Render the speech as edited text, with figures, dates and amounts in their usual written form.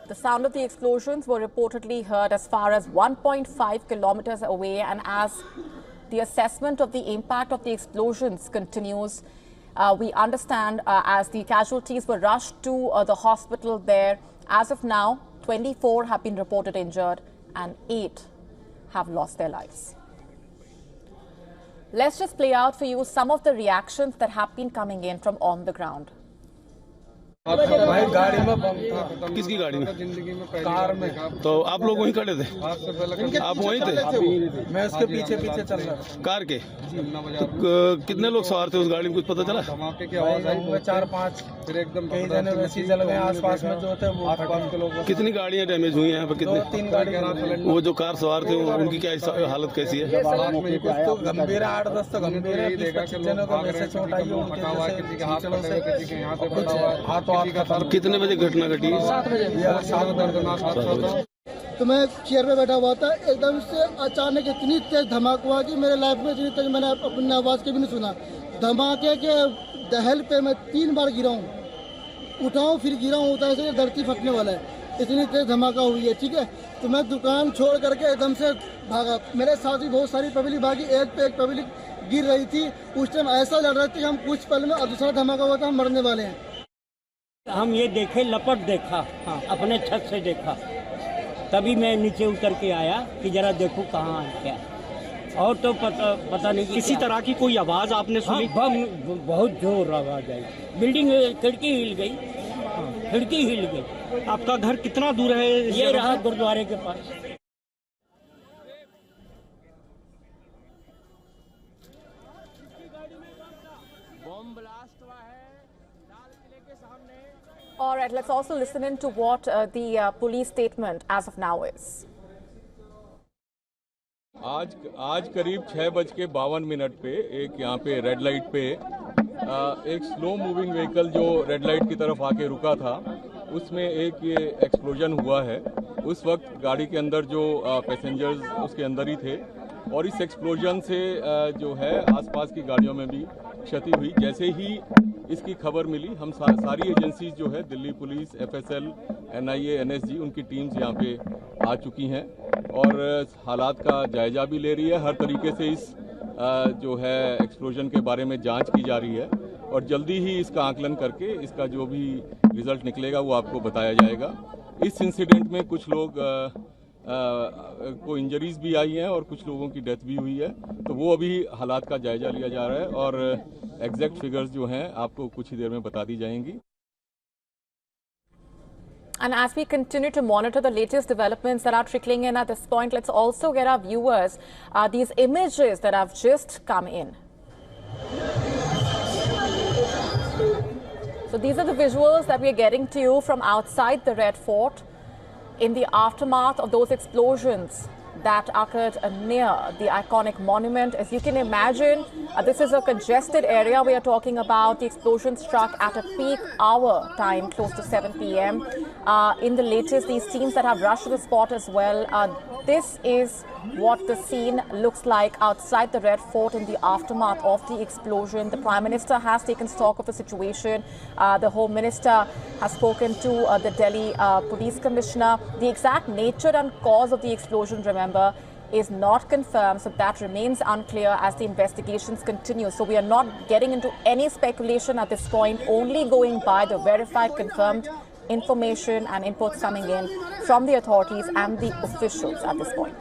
The sound of the explosions were reportedly heard as far as 1.5 kilometers away, and as the assessment of the impact of the explosions continues, we understand as the casualties were rushed to the hospital there. As of now, 24 have been reported injured and 8 have lost their lives. Let's just play out for you some of the reactions that have been coming in from on the ground. भाई गाड़ी में बम था। किसकी गाड़ी में? जिंदगी में car में। तो आप लोग वहीं खड़े थे? आप वहीं थे? मैं उसके पीछे पीछे चल रहा था। कार के? तो कितने लोग सवार थे उस गाड़ी में, कुछ पता चला? धमाके की आवाज आई, 4-5 फिर एकदम कई जने वैसे जल गए आसपास में जो थे वो आसपास के लोग। कितनी गाड़ियां डैमेज हुई हैं यहाँ पे? कितनी? 2-3 गाड़ी। वो जो कार सवार थे उनकी क्या हालत कैसी है? कुछ तो गंभीर है, 8-10 तो गंभीर है, 20-25 जनों को वैसे चोट आई है। कितने बजे घटना घटी? 7 बजे। तो मैं चेयर पे बैठा हुआ था, एकदम से अचानक इतनी तेज धमाका हुआ कि मेरे लाइफ में इतनी तेज मैंने अपनी आवाज़ के भी नहीं सुना। धमाके के दहल पे मैं 3 बार गिरा हूँ, उठाऊँ फिर गिरा हूँ, उठा से धरती फटने वाला है, इतनी तेज धमाका हुई है। ठीक है, तो मैं दुकान छोड़ करके एकदम से भागा। मेरे साथ ही बहुत सारी पब्लिक भागी, एक पे एक पब्लिक गिर रही थी। उस टाइम ऐसा लग रहा था कि हम कुछ पल में दूसरा धमाका हुआ था, हम मरने वाले हैं। हम ये देखे, लपट देखा, हाँ, अपने छत से देखा, तभी मैं नीचे उतर के आया कि जरा देखूं कहाँ क्या, और तो पता नहीं किसी तरह की कोई आवाज़ आपने सुनी? हाँ, बम बहुत जोर आवाज आई, बिल्डिंग खिड़की हिल गई, हाँ, खिड़की हिल गई। आपका घर कितना दूर है? ये रहा गुरुद्वारे के पास। All right, let's also listen in to what the police statement as of now is. आज करीब 6:52 पे एक यहाँ पे रेड लाइट पे एक स्लो मूविंग व्हीकल जो रेड लाइट की तरफ आके रुका था, उसमें एक ये एक्सप्लोजन हुआ है। उस वक्त गाड़ी के अंदर जो पैसेंजर्स उसके अंदर ही थे, और इस एक्सप्लोजन से जो है आसपास की गाड़ियों में भी क्षति हुई। जैसे ही इसकी खबर मिली, हम सारी एजेंसीज जो है, Delhi police, FSL, NIA, NSG, उनकी टीम्स यहाँ पे आ चुकी हैं और हालात का जायजा भी ले रही है। हर तरीके से इस जो है एक्सप्लोजन के बारे में जांच की जा रही है, और जल्दी ही इसका आकलन करके इसका जो भी रिजल्ट निकलेगा वो आपको बताया जाएगा। इस इंसिडेंट में कुछ लोग को इंजरीज भी आई हैं और कुछ लोगों की डेथ भी हुई है, तो वो अभी हालात का जायजा लिया जा रहा है और एग्जैक्ट फिगर्स जो हैं आपको कुछ ही देर में बता दी जाएंगी। And as we continue to monitor the latest developments that are trickling in at this point, let's also get our viewers these images that have just come in. So these are the visuals that we are getting to you from outside the Red Fort in the aftermath of those explosions that occurred near the iconic monument. As you can imagine, this is a congested area. We are talking about the explosion struck at a peak hour time, close to 7 p.m. In the latest, these teams that have rushed to the spot as well. This is what the scene looks like outside the Red Fort in the aftermath of the explosion. The Prime Minister has taken stock of the situation. The Home Minister has spoken to the Delhi Police Commissioner. The exact nature and cause of the explosion, remember, is not confirmed, so that remains unclear as the investigations continue. So we are not getting into any speculation at this point, only going by the verified, confirmed information and inputs coming in from the authorities and the officials at this point.